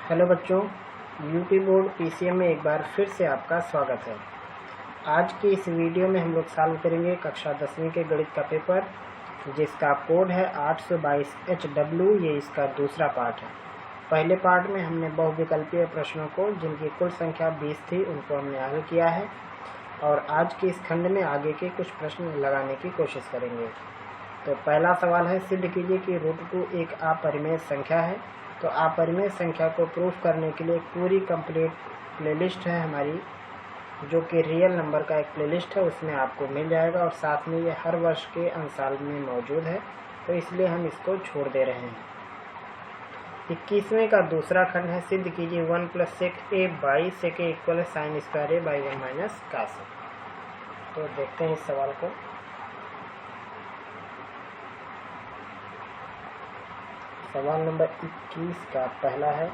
Hello बच्चों, UP board PCM में एक बार फिर से आपका स्वागत है। आज की इस वीडियो में हम लोग सॉल्व करेंगे कक्षा 10वीं के गणित का पेपर, जिसका कोड है 822HW। ये इसका दूसरा पार्ट है। पहले पार्ट में हमने बहुविकल्पीय प्रश्नों को, जिनकी कुल संख्या 20 थी, उनको हमने हल किया है और आज के इस खंड में आगे के कुछ प्रश्न लगाने की कोशिश करेंगे। तो पहला सवाल है, सिद्ध कीजिए कि √2 एक अपरिमेय संख्या है। तो अपरिमेय संख्या को प्रूफ करने के लिए एक पूरी कंप्लीट प्लेलिस्ट है हमारी, जो कि रियल नंबर का एक प्लेलिस्ट है, उसमें आपको मिल जाएगा और साथ में ये हर वर्ष के अंशाल में मौजूद है, तो इसलिए हम इसको छोड़ दे रहे हैं। 21वें का दूसरा खंड है, सिद्ध कीजिए 1 + sec a by sec a = sin square a by 1 - cos a। तो देखते हैं इस सवाल को। सवाल नंबर 21 का पहला है,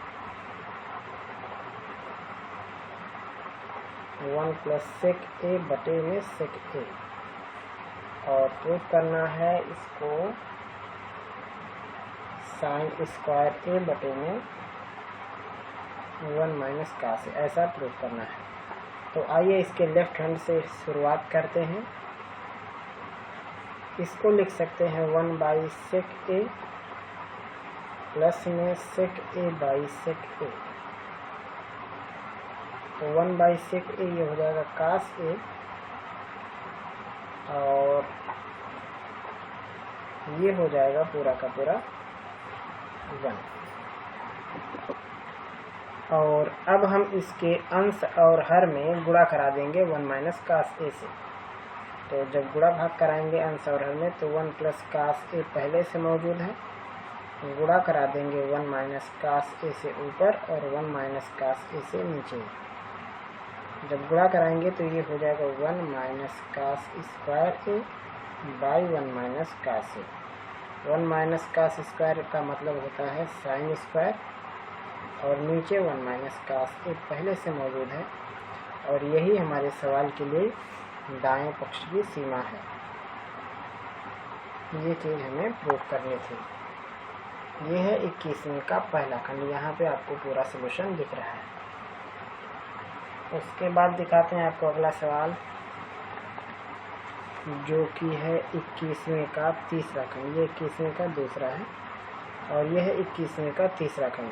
1 + sec a बटे में sec a, और प्रूफ करना है इसको sin स्क्वायर a बटे में 1 - cos a, ऐसा प्रूफ करना है। तो आइए इसके लेफ्ट हैंड से शुरुआत करते हैं। इसको लिख सकते हैं 1/sec a प्लस में sec a by sec a। तो 1/sec a ये हो जाएगा cos a, और ये हो जाएगा पूरा का पूरा 1। और अब हम इसके अंश और हर में गुणा करा देंगे 1 - cos a से। तो जब गुणा भाग कराएंगे अंश और हर में, तो 1 + cos a पहले से मौजूद है, गुणा करा देंगे 1 - cos a से ऊपर और 1 - cos a से नीचे। जब गुणा कराएंगे तो ये हो जाएगा 1 - cos square a by 1 - cos a। 1 - cos square का मतलब होता है sin स्क्वायर, और नीचे 1 - cos a पहले से मौजूद है, और यही हमारे सवाल के लिए दाएं पक्ष की सीमा है। ये चीज़ हमें प्रूफ करनी थी। ये है 21वें का पहला खंड। यहाँ पे आपको पूरा सलूशन दिख रहा है। उसके बाद दिखाते हैं आपको अगला सवाल, जो कि है 21वें का तीसरा खंड। ये 21वें का दूसरा है और यह है 21वें का तीसरा खंड।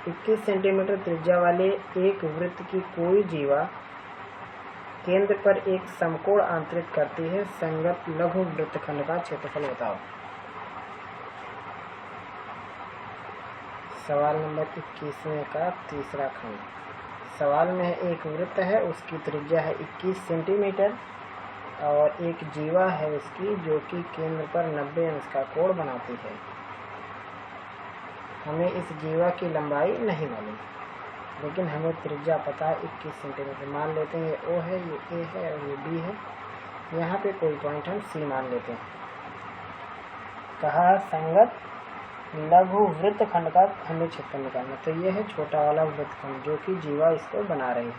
21 सेंटीमीटर त्रिज्या वाले एक वृत्त की कोई जीवा केंद्र पर एक समकोण आंतरित करती है। संगत लघु वृत्तखंड का क्षेत्रफल बताओ। सवाल नंबर 21वें का तीसरा खंड। सवाल में एक वृत्त है, उसकी त्रिज्या है 21 सेंटीमीटर, और एक जीवा है उसकी, जो कि केंद्र पर 90 अंश का कोण बनाती है। हमें इस जीवा की लंबाई नहीं मालूम, लेकिन हमें त्रिज्या पता है 21 सेंटीमीटर। मान लेते हैं ये O है, ये A है और ये B है। यहाँ पे कोई पॉइंट हम C मान लेते हैं। कहा संगत लघु वृत्तखंड का हमें क्षेत्रफल निकालना। तो ये है छोटा वाला वृत्तखंड, जो कि जीवा इसको बना रही है।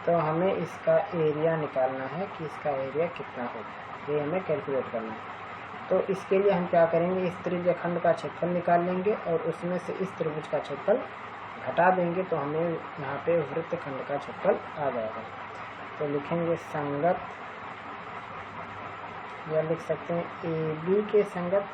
तो हमें इसका एरिया निकालना है कि इसका एरिया कितना होगा, ये हमें कैलकुलेट करना है। तो इसके लिए हम क्या करेंगे, इस त्रिज्य खंड का क्षेत्रफल निकाल लेंगे और उसमें से इस त्रिभुज का क्षेत्रफल घटा देंगे, तो हमें यहाँ पे वृत्तखंड का क्षेत्रफल आ जाएगा। तो लिखेंगे संगत, या लिख सकते हैं AB के संगत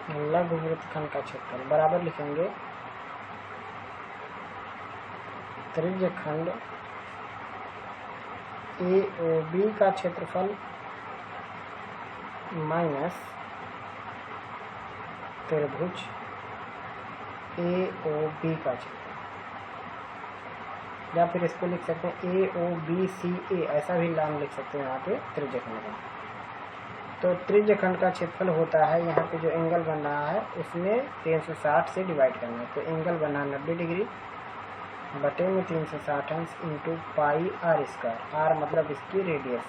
लघु वृत्तखंड का क्षेत्रफल बराबर लिखेंगे त्रिज्य खंड AOB का क्षेत्रफल माइनस त्रिभुज AOB का क्षेत्रफल, या फिर इसको लिख सकते हैं AOBCA, ऐसा भी नाम लिख सकते हैं यहाँ पे त्रिज्य खंड का। तो त्रिज्य खंड का क्षेत्रफल होता है, यहाँ पे जो एंगल बन रहा है उसमें 360 से डिवाइड करना है। तो एंगल बना 90 डिग्री बटे में 360 अंश into pi r square. r मतलब इसकी रेडियस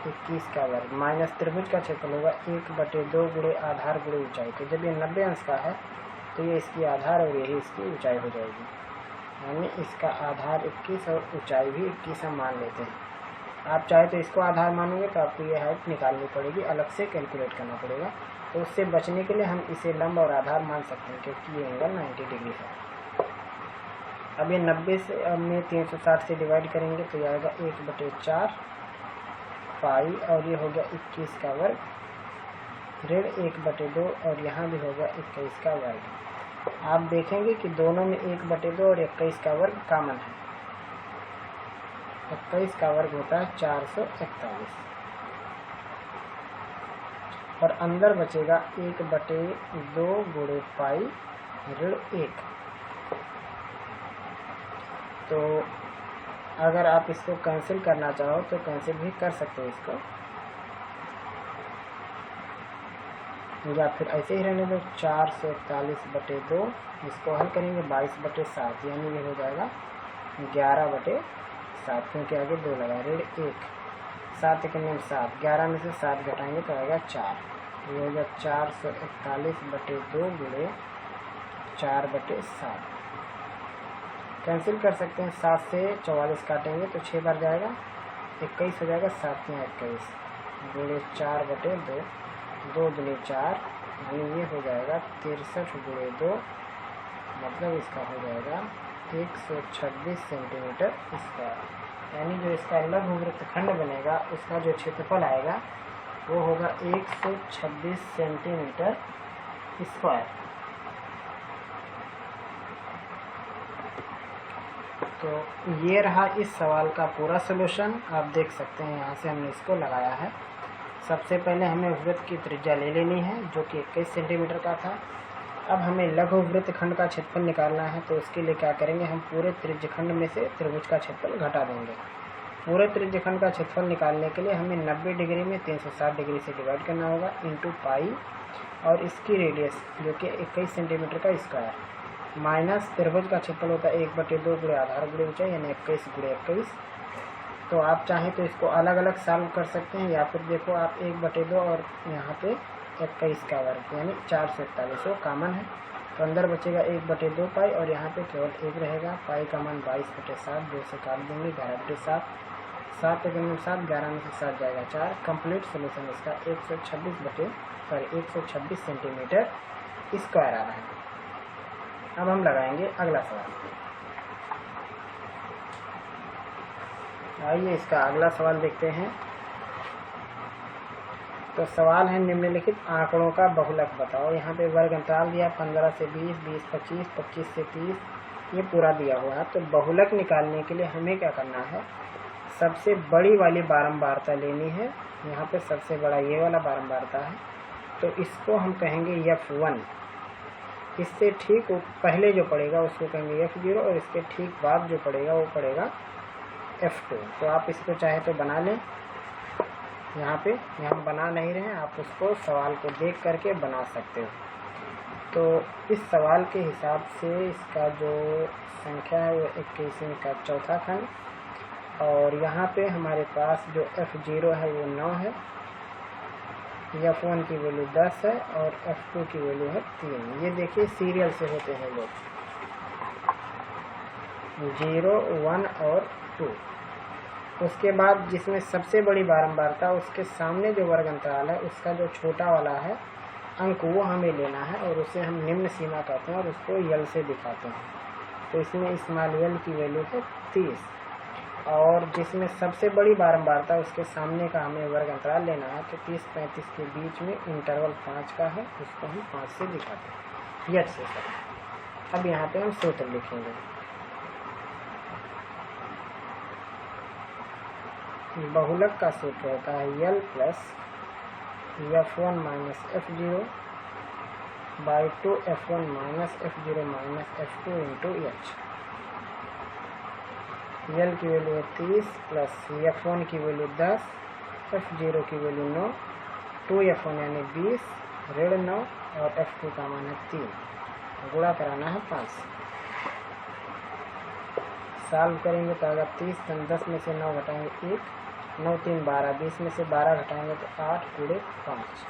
21 का वर्ग, माइनस त्रिभुज का क्षेत्रफल होगा 1/2 गुणे आधार गुणे ऊंचाई। तो जब ये 90 अंश का है तो ये इसकी आधार और यही इसकी ऊंचाई हो जाएगी। यानी इसका आधार 21 और ऊंचाई भी 21 हम मान लेते हैं। आप चाहे तो इसको आधार मानोगे तो आपको ये हाइट निकालनी पड़ेगी, अलग से कैलकुलेट करना पड़ेगा। तो उससे बचने के लिए हम इसे लंब और आधार मान सकते हैं, क्योंकि ये एंगल 90 डिग्री है। अब ये 90 से अब में 360 से डिवाइड करेंगे तो ये आएगा 1/4 पाई, और ये हो गया 21 का वर्ग, ऋण 1/2, और यहाँ भी होगा 21 का वर्ग। आप देखेंगे कि दोनों में 1/2 और 21 का वर्ग कॉमन है। 21 का वर्ग होता है 441, और अंदर बचेगा 1/2 गुणे पाई ऋण 1। तो अगर आप इसको कैंसिल करना चाहो तो कैंसिल भी कर सकते हो इसको, या फिर ऐसे ही रहने दो। 441/2, इसको हल करेंगे 22/7, यानी ये हो जाएगा 11/7, क्योंकि आगे 2 लगा, ऋण 1, 7 1 में 7, 11 में से 7 घटाएंगे तो आएगा 4, ये हो गया 441/2 गुणे 4/7। कैंसिल कर सकते हैं, 7 से 44 काटेंगे तो 6 बार जाएगा, 21 हो जाएगा, 7 में 21 गुणे 4/2, 2 दूनी 4, यानी ये हो जाएगा 63/2, मतलब इसका हो जाएगा 126 सेंटीमीटर स्क्वायर। यानी जो इसका लघु वृत्तखंड बनेगा उसका जो क्षेत्रफल आएगा वो होगा 126 सेंटीमीटर स्क्वायर। तो ये रहा इस सवाल का पूरा सलूशन। आप देख सकते हैं यहाँ से हमने इसको लगाया है। सबसे पहले हमें वृत्त की त्रिज्या ले लेनी है जो कि 21 सेंटीमीटर का था। अब हमें लघु वृत्तखंड का क्षेत्रफल निकालना है, तो उसके लिए क्या करेंगे, हम पूरे त्रिज्यखंड में से त्रिभुज का क्षेत्रफल घटा देंगे। पूरे त्रिज्यखंड का क्षेत्रफल निकालने के लिए हमें 90 डिग्री में 360 डिग्री से डिवाइड करना होगा इंटू पाई, और इसकी रेडियस जो कि 21 सेंटीमीटर का स्क्वायर, माइनस त्रिभुज का क्षेत्रफल होता है 1/2 गुणे आधार गुणे ऊंचाई, यानी 21 गुणे 21। तो आप चाहें तो इसको अलग अलग सॉल्व कर सकते हैं, या फिर देखो आप 1/2 और यहाँ पे 21 का वर्ग यानी 441 वो कॉमन है, तो अंदर बचेगा 1/2 पाई, और यहाँ पे केवल 1 रहेगा। पाई का मान 22/7, 2 से काट देंगे 11/7, 7 1 में 7, 11 में से 7 जाएगा 4। कंप्लीट सोल्यूशन इसका 126 सेंटीमीटर स्क्वायर आ रहा है। अब हम लगाएंगे अगला सवाल। आइए इसका अगला सवाल देखते हैं। तो सवाल है निम्नलिखित आंकड़ों का बहुलक बताओ। यहाँ पे वर्ग अंतराल दिया 15 से 20, 20 25, 25 से 30, ये पूरा दिया हुआ है। तो बहुलक निकालने के लिए हमें क्या करना है, सबसे बड़ी वाली बारंबारता लेनी है। यहाँ पे सबसे बड़ा ये वाला बारंबारता है, तो इसको हम कहेंगे F1। इससे ठीक पहले जो पड़ेगा उसको कहेंगे F0, और इसके ठीक बाद जो पड़ेगा वो पड़ेगा F2। तो आप इसको चाहे तो बना लें, यहाँ हम बना नहीं रहे हैं, आप उसको सवाल को देख करके बना सकते हो। तो इस सवाल के हिसाब से इसका जो संख्या है वो 21 का चौथा खंड, और यहाँ पे हमारे पास जो F0 है वो 9 है, F1 की वैल्यू 10 है, और F2 की वैल्यू है 3। ये देखिए सीरियल से होते हैं लोग, 0 1 और 2। उसके बाद जिसमें सबसे बड़ी बारंबारता उसके सामने जो वर्ग अंतराल है उसका जो छोटा वाला है अंक वो हमें लेना है, और उसे हम निम्न सीमा कहते हैं और उसको यल से दिखाते हैं। तो इसमें स्मॉल यल की वैल्यू है 30, और जिसमें सबसे बड़ी बारंबारता उसके सामने का हमें वर्ग अंतराल लेना है, तो 30-35 के बीच में इंटरवल 5 का है, उसको हम 5 से दिखाते हैं, यट से सर। अब यहाँ पे हम सूत्र लिखेंगे। बहुलक का सूत्र होता है L plus F1 minus F0 by 2 F1 minus F0 minus F2 into H। L की वैल्यू है 30 प्लस F1 की वैल्यू 10, F0 की वैल्यू 9, 2F1 यानी 20 ऋण 9, और F2 का मान है 3, गुणा कराना है 5। सॉल्व करेंगे तो आएगा 30, 10 में से 9 घटाएंगे 1, 9 3 12, 20 में से 12 घटाएंगे तो 8 गुणे 5,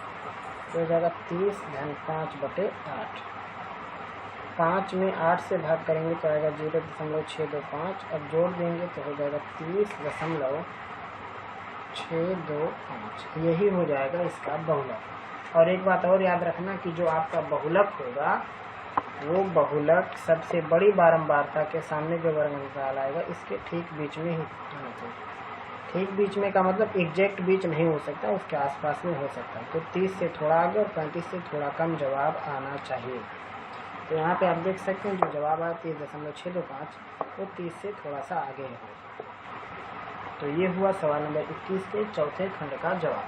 तो हो जाएगा 30 धन 5/8। 5 में 8 से भाग करेंगे तो आएगा 0.625। अब जोड़ देंगे तो हो जाएगा 30.625। यही हो जाएगा इसका बहुलक। और एक बात और याद रखना कि जो आपका बहुलक होगा वो बहुलक सबसे बड़ी बारंबारता के सामने जो वर्ग अंतराल आएगा इसके ठीक बीच में ही आना चाहिए। ठीक बीच में का मतलब एग्जैक्ट बीच नहीं हो सकता, उसके आसपास में हो सकता है। तो 30 से थोड़ा आगे और 35 से थोड़ा कम जवाब आना चाहिए। तो यहाँ पे आप देख सकते हैं जो जवाब आया 30.625 वो 30 से थोड़ा सा आगे है। तो ये हुआ सवाल नंबर 21 के चौथे खंड का जवाब।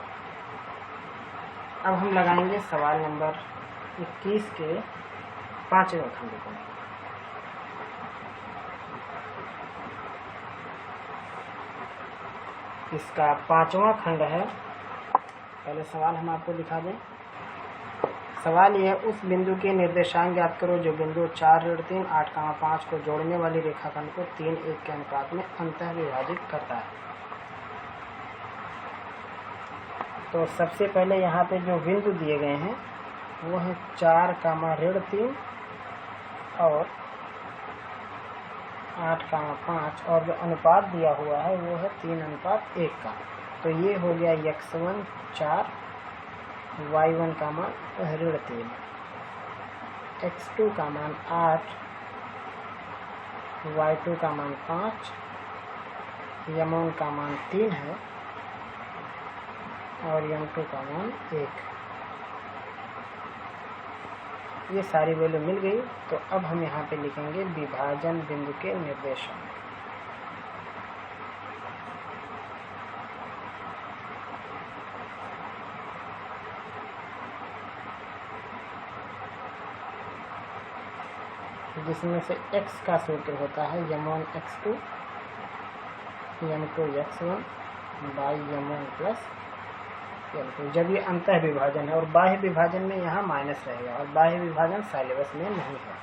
अब हम लगाएंगे सवाल नंबर 21 के 5वें खंड को। इसका 5वां खंड है। पहले सवाल हम आपको दिखा दें। सवाल यह है, उस बिंदु के निर्देशांक ज्ञात करो जो बिंदु 4, 3, 8, 5 को जोड़ने वाली रेखाखंड को 3, 1 के अनुपात में अंतः विभाजित करता है। तो सबसे पहले यहाँ पे जो बिंदु दिए गए हैं वो है 4, 3 और 8, 5 और जो अनुपात दिया हुआ है वो है 3:1 का। तो ये हो गया x1 4, y1 का मान 3, x2 का मान 8, y2 का मान 5, m1 का मान 3 है और m2 का मान 1। ये सारी वैल्यू मिल गई। तो अब हम यहाँ पे लिखेंगे विभाजन बिंदु के निर्देशांक। जिसमें से x का सूत्र होता है m1 x2 m2 x1 by m1 plus m2। जब ये अंतः विभाजन है और बाह्य विभाजन में यहाँ माइनस रहेगा और बाह्य विभाजन साइलेबस में नहीं है।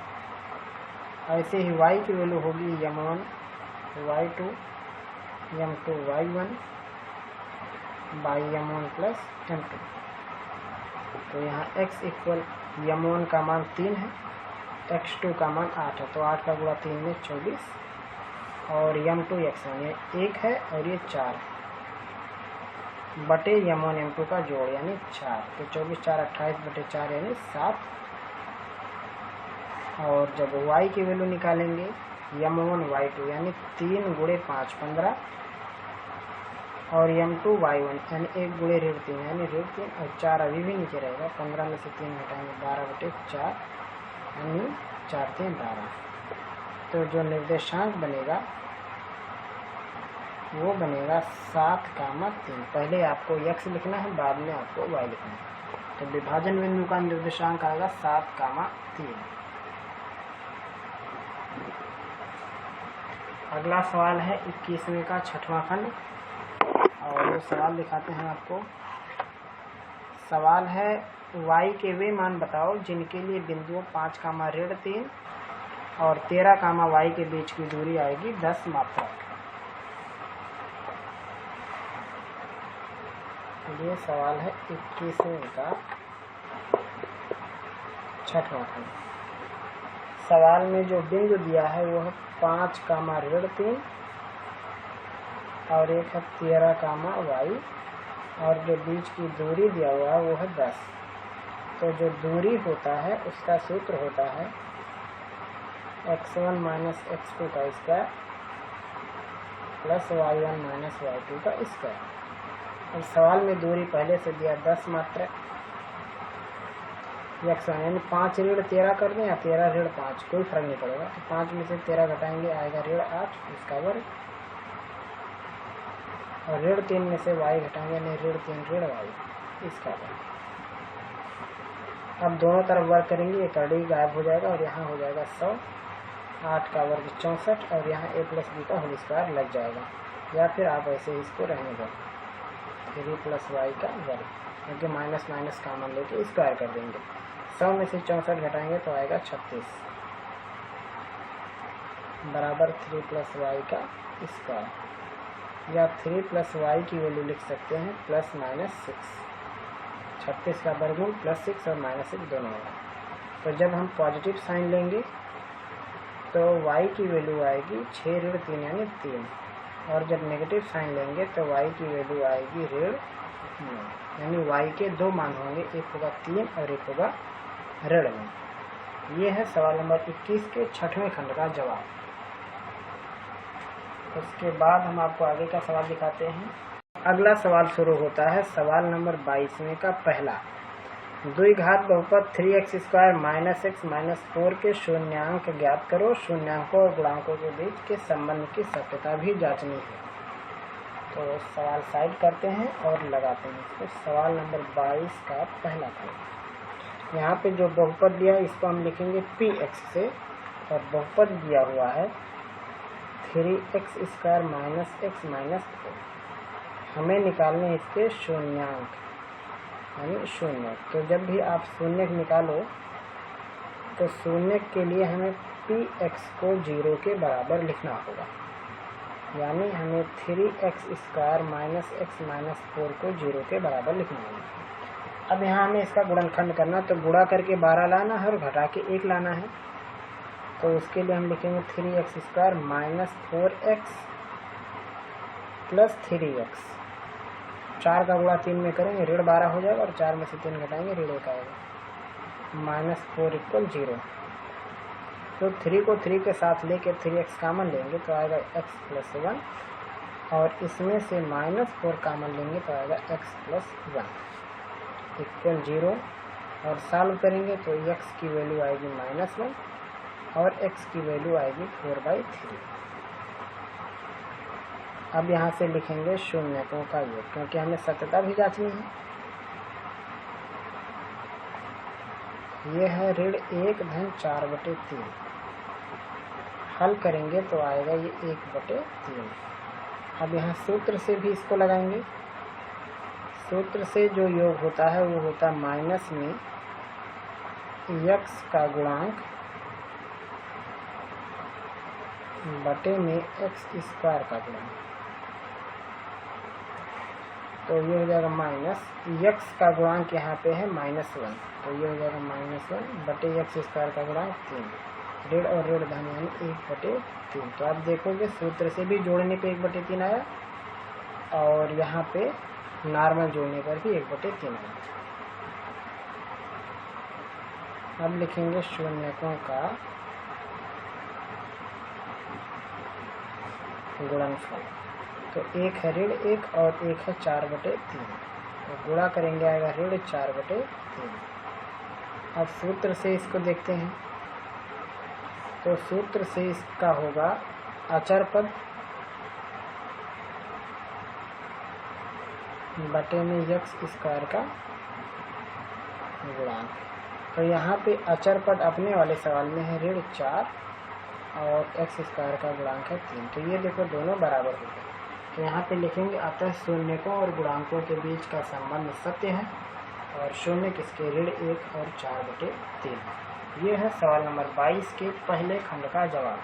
ऐसे ही y की वैल्यू होगी m1 y2 m2 y1 by m1 plus m2। तो यहाँ x इक्वल m1 का मान 3 है, x2 का मान 8 है। तो 8 का गुणा 3 में 24 और m2 x1 ये 1 है और ये 4 है बटे m1 m2 का जोड़ यानी 4। तो 24 4 28 बटे 4 यानी 7। और जब y की वैल्यू निकालेंगे m1 y2 यानी 3 गुणे 5 15 और m2 y1 यानी 1 गुणे ऋण 3 यानी ऋण 3 और 4 अभी भी नीचे रहेगा। 15 में से 3 घटाएंगे 12 बटे 4 यानी 4 3 12। तो जो निर्देशांक बनेगा वो बनेगा 7,3। पहले आपको x लिखना है, बाद में आपको y लिखना है। तो विभाजन बिंदु का निर्देशांक आएगा 7,3। अगला सवाल है 21वें का 6वां खंड और वो सवाल दिखाते हैं आपको। सवाल है y के वे मान बताओ जिनके लिए बिंदुओं 5,3 और 13, y के बीच की दूरी आएगी 10 मात्रक। ये सवाल है 21वें का 6वां खंड। सवाल में जो बिंदु दिया है वो है 5,3 और एक है 13, y और जो बीच की दूरी दिया हुआ है वो है 10। तो जो दूरी होता है उसका सूत्र होता है x1 माइनस x2 का square plus y1 minus y2 का स्क्वायर। और सवाल में दूरी पहले से दिया 10 मात्रक x1 यानी 5 ऋण 13 कर दें या 13 ऋण 5 कोई फर्क नहीं पड़ेगा। तो 5 में से 13 घटाएंगे आएगा ऋण 8 इसका वर्ग और ऋण 3 में से y घटाएंगे यानी ऋण 3 ऋण y इसका वर्ग। अब दोनों तरफ वर्ग करेंगे, ये करड़ी गायब हो जाएगा और यहाँ हो जाएगा 100। 8 का वर्ग 64 और यहाँ a प्लस बी का होल स्क्वायर लग जाएगा। या फिर आप ऐसे ही इसको रहने दो 3 प्लस y का वर्ग, क्योंकि माइनस माइनस कॉमन लेके स्क्वायर कर देंगे। 100 में से 64 घटाएंगे तो आएगा 36 बराबर 3 प्लस y का स्क्वायर। या 3 प्लस y की वैल्यू लिख सकते हैं प्लस माइनस 6। 36 का वर्गमूल प्लस 6 और माइनस 6 दोनों होगा। तो जब हम पॉजिटिव साइन लेंगे तो y की वैल्यू आएगी 6 ऋण 3 यानी 3, और जब नेगेटिव साइन लेंगे तो y की वैल्यू आएगी ऋण 9, यानी y के दो मान होंगे, एक होगा 3 और एक होगा ऋण 9। ये है सवाल नंबर 21 के 6वें खंड का जवाब। उसके बाद हम आपको आगे का सवाल दिखाते हैं। अगला सवाल शुरू होता है सवाल नंबर 22वें का पहला। द्विघात बहुपद 3x² - x - 4 के शून्यांक ज्ञात करो। शून्यांकों और गुणांकों के बीच के संबंध की सत्यता भी जांचनी है। तो सवाल साइड करते हैं और लगाते हैं इसको। सवाल नंबर 22 का पहला सवाल। यहाँ पे जो बहुपद दिया है इसको हम लिखेंगे px से, और बहुपद दिया हुआ है 3x² - x - 4। हमें निकालने इसके शून्यांक यानी शून्य। तो जब भी आप शून्य निकालो तो शून्य के लिए हमें px को 0 के बराबर लिखना होगा, यानी हमें 3x² - x - 4 को 0 के बराबर लिखना होगा। अब यहाँ हमें इसका गुणनखंड करना, तो गुणा करके 12 लाना है और घटा के 1 लाना है। तो उसके लिए हम लिखेंगे 3x² - 4x + 3x। 4 का गुणा 3 में करेंगे ऋण 12 हो जाएगा, और 4 में से 3 घटाएंगे ऋण 1 आएगा। -4 = 0। तो 3 को 3 के साथ लेके 3x कॉमन लेंगे तो आएगा x + 1, और इसमें से -4 कॉमन लेंगे तो आएगा x + 1 = 0। और सॉल्व करेंगे तो x की वैल्यू आएगी -1 और x की वैल्यू आएगी 4/3। अब यहाँ से लिखेंगे शून्यकों का योग, क्योंकि हमें सत्यता भी जांचनी है। ये है ऋण 1 धन 4/3। हल करेंगे तो आएगा ये 1/3। अब यहाँ सूत्र से भी इसको लगाएंगे। सूत्र से जो योग होता है वो होता है माइनस में x का गुणांक बटे में x² का गुणांक। तो ये हो जाएगा माइनस x का गुणांक यहाँ पे है -1, तो ये हो जाएगा -1 बटे x² का गुणांक 3। ऋण और ऋण धन यानी 1/3। तो आप देखोगे सूत्र से भी जोड़ने पे 1/3 आया, और यहाँ पे नॉर्मल जोड़ने पर भी 1/3 आया। अब लिखेंगे शून्यकों का गुणनफल। तो एक है ऋण 1 और एक है 4/3। तो गुणा करेंगे आएगा ऋण 4/3। अब सूत्र से इसको देखते हैं। तो सूत्र से इसका होगा अचर पद बटे में x² का गुणांक। तो यहाँ पे अचर पद अपने वाले सवाल में है ऋण 4 और x² का गुणांक है 3। तो ये देखो दोनों बराबर हो गए। तो यहाँ पे लिखेंगे अतः शून्यकों और गुणांकों के बीच का संबंध सत्य है, और शून्य किसके ऋण 1 और 4/3। ये है सवाल नंबर 22 के पहले खंड का जवाब।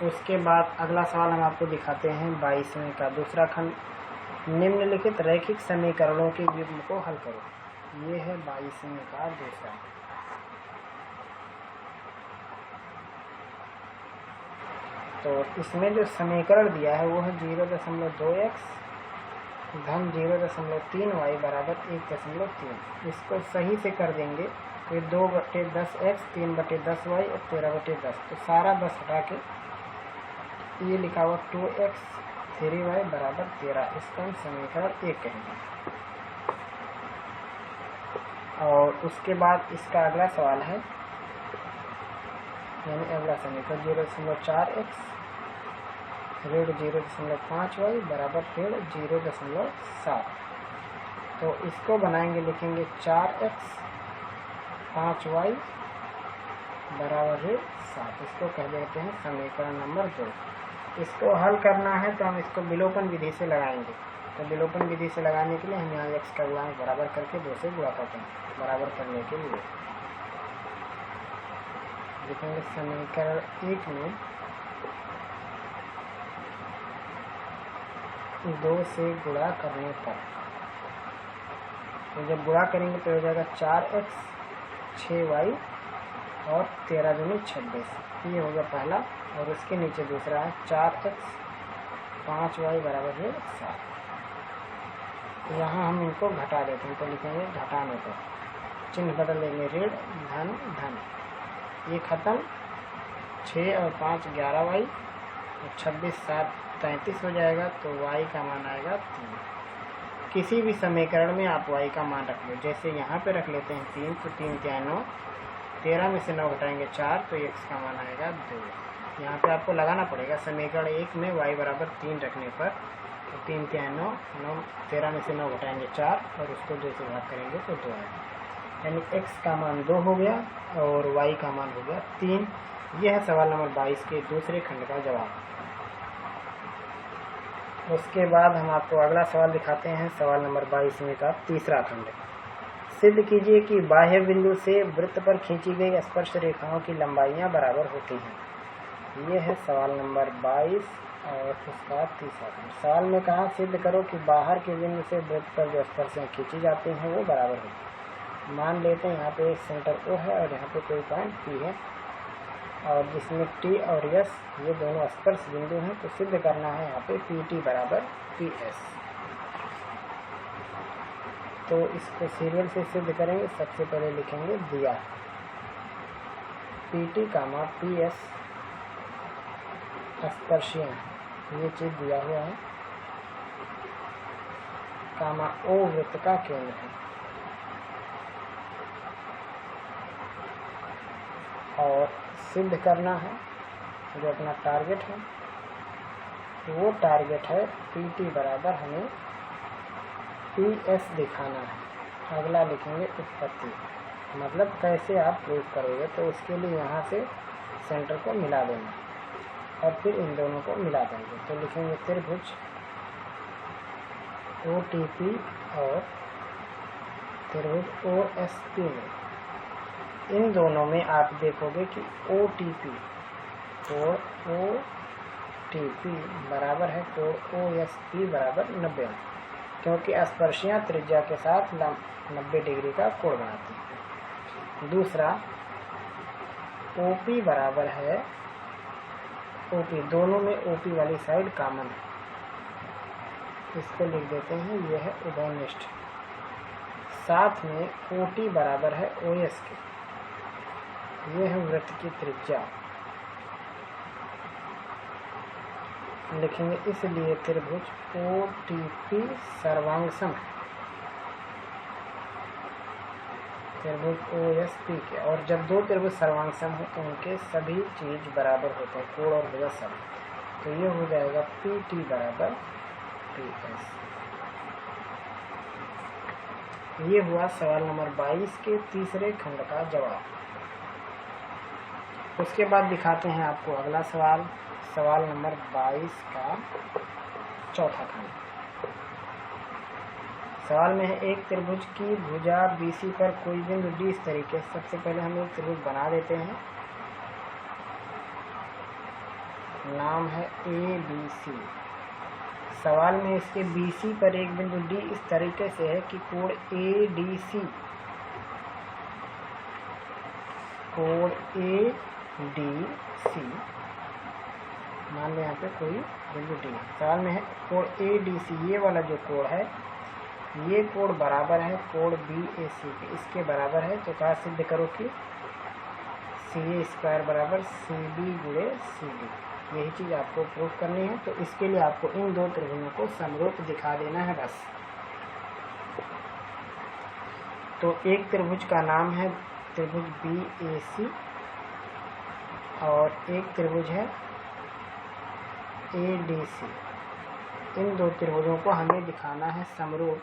उसके बाद अगला सवाल हम आपको दिखाते हैं 22वें का दूसरा खंड। निम्नलिखित रैखिक समीकरणों के युग्म को हल करो। ये है 22वें का दूसरा। तो इसमें जो समीकरण दिया है वो है 0.2x धन 0.3y = 1.3। इसको सही से कर देंगे तो ये 2/10x 3/10y और 13/10। तो सारा 10 हटा के ये लिखा हुआ 2x 3y = 13। इसका हम समीकरण 1 कहेंगे। और उसके बाद इसका अगला सवाल है, यानी अगला समीकरण 0.4x ऋण 0.5y = ऋण 0.7। तो इसको बनाएंगे, लिखेंगे 4x 5y = ऋण 7। इसको कह देते हैं समीकरण नंबर 2। इसको हल करना है तो हम इसको विलोपन विधि से लगाएंगे। तो विलोपन विधि से लगाने के लिए हम यहाँ x का गुणांक बराबर करके 2 से गुणा करते हैं। बराबर करने के लिए लिखेंगे समीकरण 1 में 2 से गुणा करने पर तो जब गुणा करेंगे तो हो जाएगा 4x 6y और 13 दूनी 26। ये होगा पहला। और उसके नीचे दूसरा है 4x 5y बराबर है 7। तो यहाँ हम इनको घटा देते हैं, तो लिखेंगे घटाने पर चिन्ह बदल देंगे, ऋण धन धन। ये खत्म। 6 और 5 11y और 26 7 33 हो जाएगा। तो y का मान आएगा 3। किसी भी समीकरण में आप y का मान रख लो, जैसे यहाँ पे रख लेते हैं 3, तो 3 3 9, 13 में से 9 घटाएंगे 4, तो x का मान आएगा 2। यहाँ पे आपको लगाना पड़ेगा समीकरण 1 में y बराबर 3 रखने पर, तो 3 3 9 9, 13 में से 9 घटाएंगे 4 और उसको 2 से भाग करेंगे तो 2 आएगा। यानी x का मान 2 हो गया और y का मान हो गया 3। यह है सवाल नंबर 22 के दूसरे खंड का जवाब। उसके बाद हम आपको अगला सवाल दिखाते हैं, सवाल नंबर 22 का तीसरा खंड। सिद्ध कीजिए कि बाह्य बिंदु से वृत्त पर खींची गई स्पर्श रेखाओं की लंबाइयां बराबर होती हैं। ये है सवाल नंबर 22 और उसका तीसरा खंड। सवाल में कहा सिद्ध करो कि बाहर के बिंदु से वृत्त पर जो स्पर्शें खींची जाती हैं वो बराबर होती हैं। मान लेते हैं यहाँ पे एक सेंटर O है और यहाँ पे कोई पॉइंट P है, और जिसमें T और S ये दोनों स्पर्श बिंदु हैं। तो सिद्ध करना है यहाँ पे PT बराबर PS। तो इसको सीरियल से सिद्ध करेंगे। सबसे पहले लिखेंगे दिया PT कामा PS स्पर्शियाँ, ये चीज़ दिया हुआ है, कामा O वृत्त का केंद्र है, और सिद्ध करना है जो अपना टारगेट है, वो टारगेट है PT बराबर हमें PS दिखाना है। अगला लिखेंगे उत्पत्ति, मतलब कैसे आप प्रूव करोगे। तो उसके लिए यहाँ से सेंटर को मिला देना और फिर इन दोनों को मिला देंगे। तो लिखेंगे त्रिभुज OTP और त्रिभुज OSP में, इन दोनों में आप देखोगे कि OTP कोण OTP बराबर है कोण OSP बराबर 90, क्योंकि स्पर्शियाँ त्रिज्या के साथ 90 डिग्री का कोण बनाती हैं। दूसरा OP बराबर है OP, दोनों में OP वाली साइड कॉमन है, इसको लिख देते हैं, यह है उभयनिष्ठ। साथ में OT बराबर है OS के, यह है वृत्त की त्रिज्या। लिखेंगे इसलिए त्रिभुज OTP सर्वांगसम है त्रिभुज OSP के। और जब दो त्रिभुज सर्वांगसम हो तो उनके सभी चीज बराबर होते हैं, कोण और भुजा सब। तो ये हो जाएगा PT बराबर PS। ये हुआ सवाल नंबर 22 के तीसरे खंड का जवाब। उसके बाद दिखाते हैं आपको अगला सवाल, सवाल नंबर 22 का चौथा खंड। सवाल में है एक त्रिभुज की भुजा BC पर कोई बिंदु D इस तरीके। सबसे पहले हम एक त्रिभुज बना देते हैं, नाम है ABC। सवाल में इसके BC पर एक बिंदु D इस तरीके से है कि कोण ADC, कोण ADC, मान लें यहाँ पे कोई बिंदु D। सवाल में है कोण ADC, ये वाला जो कोण है ये कोण बराबर है कोण BAC के, इसके बराबर है। तो कहा सिद्ध करो कि CA स्क्वायर बराबर CB गुणे CD। यही चीज़ आपको प्रूव करनी है। तो इसके लिए आपको इन दो त्रिभुजों को समरूप दिखा देना है बस। तो एक त्रिभुज का नाम है त्रिभुज BAC और एक त्रिभुज है ADC। इन दो त्रिभुजों को हमें दिखाना है समरूप।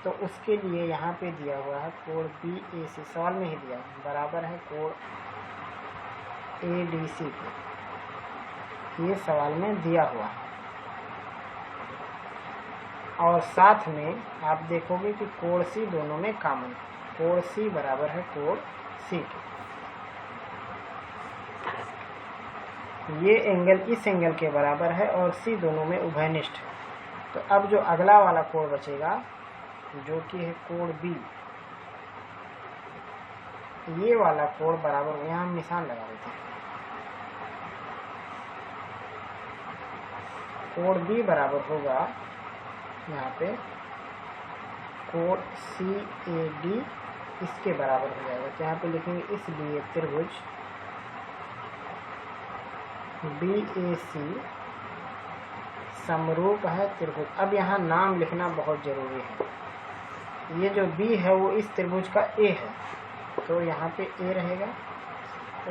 तो उसके लिए यहाँ पे दिया हुआ है कोण BAC, सवाल में ही दिया बराबर है कोण ADC के, ये सवाल में दिया हुआ है। और साथ में आप देखोगे कि कोण C दोनों में कॉमन, कोण C बराबर है कोण C के। ये एंगल इस एंगल के बराबर है और C दोनों में उभयनिष्ठ है। तो अब जो अगला वाला कोण बचेगा जो कि है कोण बी, ये वाला कोण बराबर, यहाँ हम निशान लगा देते हैं, कोण बी बराबर होगा यहाँ पे कोण CAD, इसके बराबर हो जाएगा। तो यहाँ पे लिखेंगे इसलिए त्रिभुज BAC समरूप है त्रिभुज। अब यहाँ नाम लिखना बहुत जरूरी है। ये जो B है वो इस त्रिभुज का A है, तो यहाँ पे A रहेगा।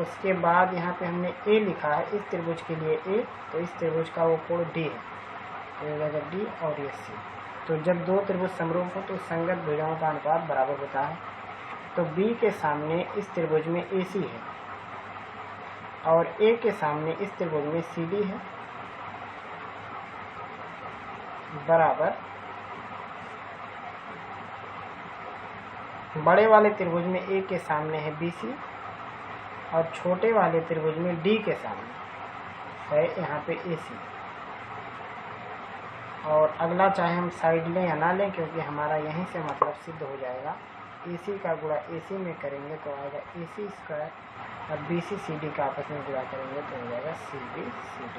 उसके बाद यहाँ पे हमने A लिखा है इस त्रिभुज के लिए A, तो इस त्रिभुज का वो कोण D है, तो ये रहेगा D और ये C। तो जब दो त्रिभुज समरूप हो तो संगत भुजाओं का अनुपात बराबर होता है। तो B के सामने इस त्रिभुज में AC है और A के सामने इस त्रिभुज में CD है, बराबर बड़े वाले त्रिभुज में A के सामने है BC और छोटे वाले त्रिभुज में D के सामने है यहाँ पे AC। और अगला चाहे हम साइड लें या ना लें, क्योंकि हमारा यहीं से मतलब सिद्ध हो जाएगा। AC का गुणा AC में करेंगे तो आएगा AC स्क्वायर, और BC CD का आपस में गुणा करेंगे तो हो जाएगा CB CD,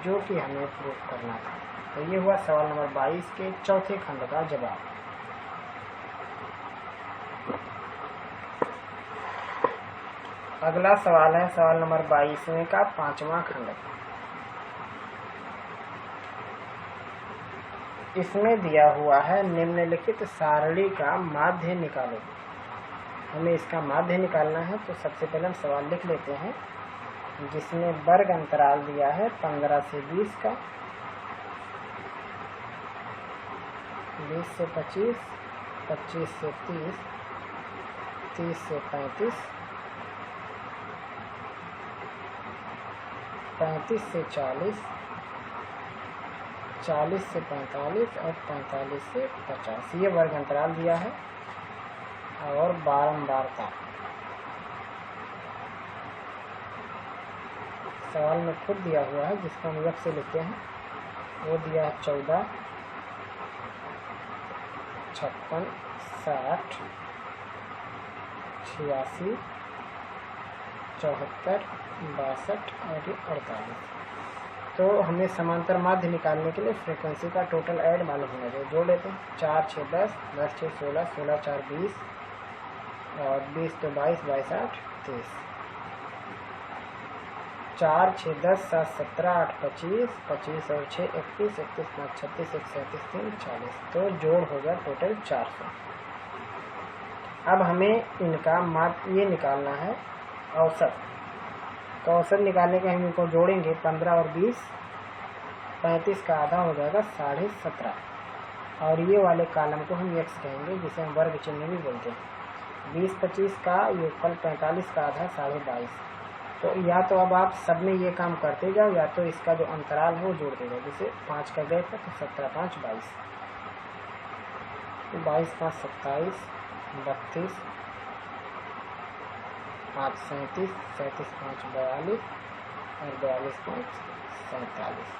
जो कि हमें प्रूफ करना था। तो ये हुआ सवाल नंबर 22 के चौथे खंड का जवाब। अगला सवाल है सवाल नंबर 22वें का 5वां खंड। इसमें दिया हुआ है निम्नलिखित सारणी का माध्य निकालो। हमें इसका माध्य निकालना है, तो सबसे पहले हम सवाल लिख लेते हैं, जिसमें वर्ग अंतराल दिया है 15 से 20 का, 20 से 25, 25 से 30, 30 से 35, 35 से 40, 40 से 45 और 45 से 50, ये वर्ग अंतराल दिया है। और बारंबारता सवाल में खुद दिया हुआ है, जिसको हम यक्ष से लिखते हैं। वो दिया है 14, 56, 60, 86, 74, 62 और 48। तो हमें समांतर माध्य निकालने के लिए फ्रीक्वेंसी का टोटल ऐड मालूम होना चाहिए। जोड़ लेते हैं, 4 6 10, 10 6 16, 16 4 20 और 20 तो 22, 22 8 30, 4 6 10 7 17 8 25, 25 और 6 31, 31 5 36, 1 37 3 40। तो जोड़ हो गया टोटल 400। अब हमें इनका माध्य ये निकालना है औसत। तो औसत निकालने के हम इनको जोड़ेंगे, 15 और 20, 35 का आधा हो जाएगा 17.5, और ये वाले कॉलम को हम x कहेंगे, जिसे हम वर्ग चिन्ह भी बोलते हैं। 20 25 का योगफल 45 का आधा 22.5। तो या तो अब आप सब में ये काम करते जाओ, या तो इसका जो अंतराल है वो जोड़ते जाओ। जैसे 5 का गैप है तो 17 5 22, 22 5 27, 32, 5 37, 37 5 42 और 42 5 47।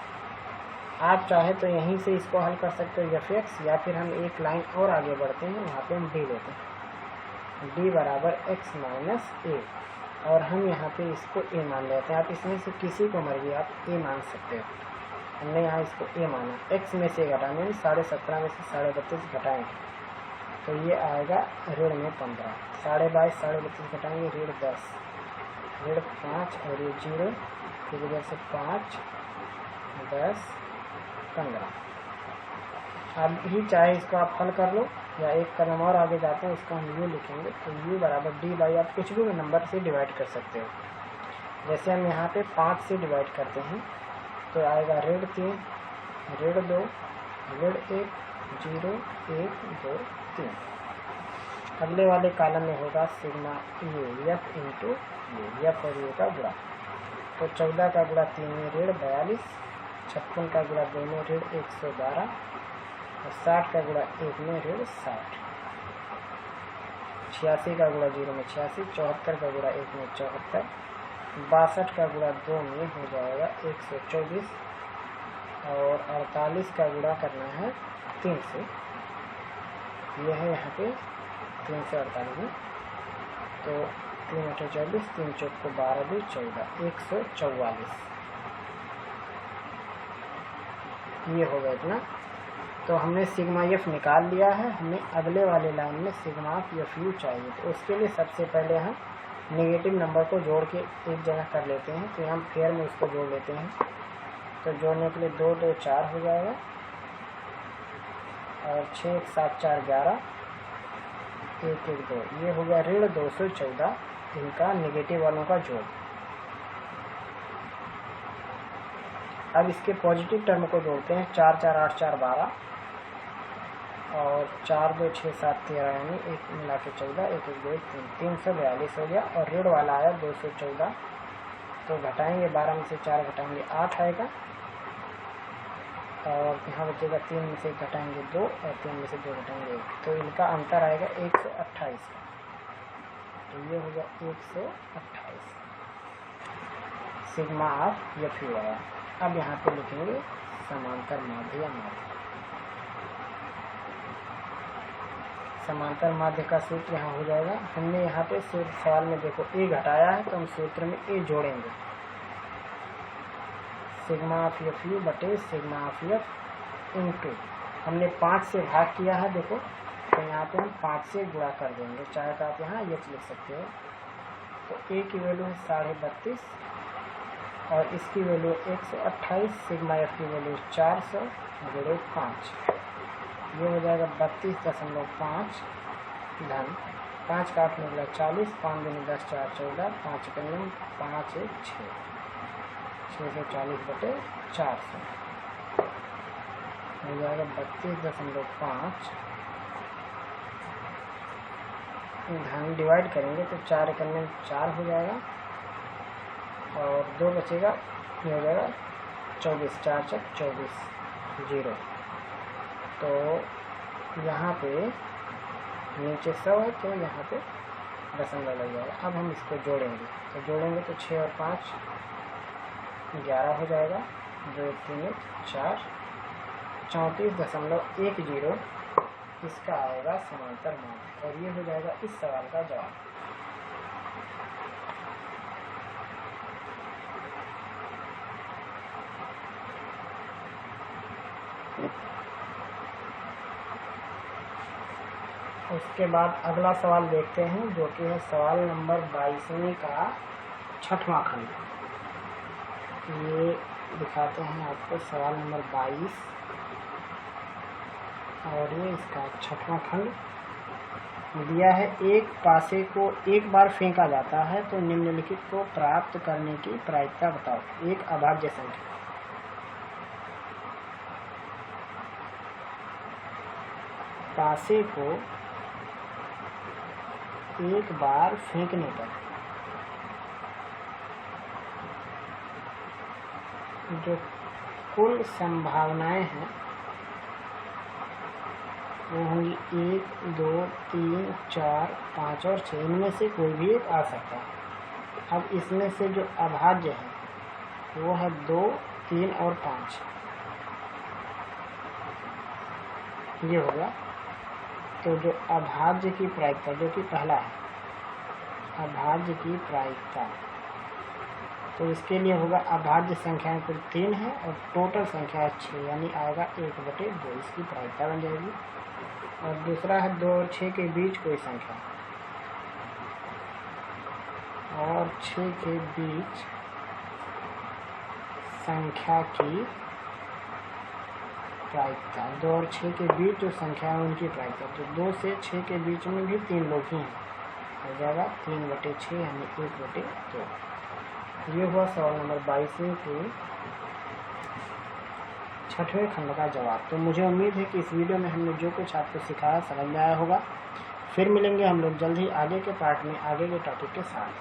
आप चाहे तो यहीं से इसको हल कर सकते हो f(x), या फिर हम एक लाइन और आगे बढ़ते हैं, वहाँ पे हम d लेते हैं, d बराबर x माइनस a, और हम यहाँ पे इसको a मान लेते हैं। आप इसमें से किसी को मर्जी आप a मान सकते हो। हमने यहाँ इसको a माना, x में से घटाने में 17.5 में से 32.5 घटाएंगे तो ये आएगा ऋण में 15, 22.5 32 घटाएंगे ऋण 10, ऋण 5 और ये 0 की वजह से 5 10 15। अब ही चाहे इसको आप हल कर लो, या एक कदम और आगे जाते हैं, इसको हम u लिखेंगे। तो u बराबर d बाई, आप कुछ भी नंबर से डिवाइड कर सकते हो। जैसे हम यहाँ पे 5 से डिवाइड करते हैं तो आएगा ऋण 3, ऋण 2, ऋण 1, 0 1 2 3। अगले वाले कॉलम में होगा sigma u, f into u, f और u का गुणा। तो 14 का गुणा 3 में ऋण 42, 56 का गुणा 2 में ऋण 112 और 60 का गुणा 1 में ऋण 60, 86 का गुणा 0 में 86, 74 का गुणा 1 में 74, 62 का गुणा 2 में हो जाएगा 124 और 48 का गुणा करना है 3 से, ये है यहाँ पे 3 से 48 में, तो 3 8 24, 3 चौक को 12 2 14, 144 ये हो गया इतना। तो हमने सिग्मा एफ निकाल लिया है, हमें अगले वाले लाइन में सिग्मा एफ यू चाहिए। तो उसके लिए सबसे पहले हम नेगेटिव नंबर को जोड़ के एक जगह कर लेते हैं। तो हम फेयर में उसको जोड़ लेते हैं। तो जोड़ने के लिए 2 2 4 हो जाएगा और 6 1 7 4 11, 1 1 2, ये हो गया ऋण 214 इनका नेगेटिव वालों का जोड़। अब इसके पॉजिटिव टर्म को जोड़ते हैं। 4 4 8 4 12 और 4 2 6 7 13, यानी 1 मिला के 14, 1 1 2 3, 342 हो गया। और ऋण वाला आया 214, तो घटाएंगे 12 में से 4 घटाएंगे 8 आएगा और यहाँ बचेगा 3 में से घटाएंगे 2 और 3 में से 2 घटाएंगे 1, तो इनका अंतर आएगा 128 का। तो ये हो गया 128 सिग्मा ऑफ एफ यू आया। अब यहाँ पे लिखेंगे समांतर माध्य या माध्य। समांतर माध्य का सूत्र यहाँ हो जाएगा। हमने यहाँ पे सवाल में देखो ए घटाया है, तो हम सूत्र में ए जोड़ेंगे। सिग्मा ऑफ एफ यू बटे सिग्मा ऑफ एफ इंटू, हमने 5 से भाग किया है देखो, तो यहाँ पे हम 5 से गुणा कर देंगे। चाहे तो आप यहाँ एच लिख सकते हो। तो ए की वैल्यू है 32.5 और इसकी वैल्यू 128, सिग्मा एफ की वैल्यू 400 गुणे 5, ये हो जाएगा 32.5 धन 5 का 8 निकला 40, 5 दूनी 10 4 14, 5 कन्नम 5 1 6, 640 बटे 400 हो जाएगा 32.5 धन डिवाइड करेंगे तो 4 कन्नम 4 हो जाएगा और 2 बचेगा, ये हो जाएगा 24, 4 4 24 0। तो यहाँ पे नीचे 100 है, तो यहाँ पे दशमलव लग जाएगा। अब हम इसको जोड़ेंगे, तो जोड़ेंगे तो 6 और 5 11 हो जाएगा, 2 3 4, 34.10 इसका आएगा समांतर माध्य, और ये हो जाएगा इस सवाल का जवाब। उसके बाद अगला सवाल देखते हैं, जो कि है सवाल नंबर 22वें का 6वां खंड। ये दिखाते हैं आपको सवाल नंबर 22 और ये इसका 6वां खंड दिया है। एक पासे को एक बार फेंका जाता है तो निम्नलिखित को प्राप्त करने की प्रायिकता बताओ। एक अभाज्य संख्या, पासे को एक बार फेंकने पर जो कुल संभावनाएं हैं वो होंगी 1 2 3 4 5 और 6, इनमें से कोई भी एक आ सकता है। अब इसमें से जो अभाज्य है वो है 2 3 और 5, ये होगा। तो जो अभाज्य की प्रायिकता, जो कि पहला है अभाज्य की प्रायिकता, तो इसके लिए होगा अभाज्य संख्याएं कुल 3 है और टोटल संख्या 6, यानी आएगा 1/2, इसकी प्रायिकता बन जाएगी। और दूसरा है 2 और 6 के बीच कोई संख्या, और 6 के बीच संख्या की प्रायिकता, 2 और 6 के बीच जो संख्या है उनकी प्रायिकता। तो 2 से 6 के बीच में भी 3 लोग ही हैं, हो जाएगा 3/6 यानी 1/2। ये हुआ सवाल नंबर 22वें के 6वें खंड का जवाब। तो मुझे उम्मीद है कि इस वीडियो में हमने जो कुछ आपको सिखाया समझ में आया होगा। फिर मिलेंगे हम लोग जल्द ही आगे के पार्ट में आगे के टॉपिक के साथ।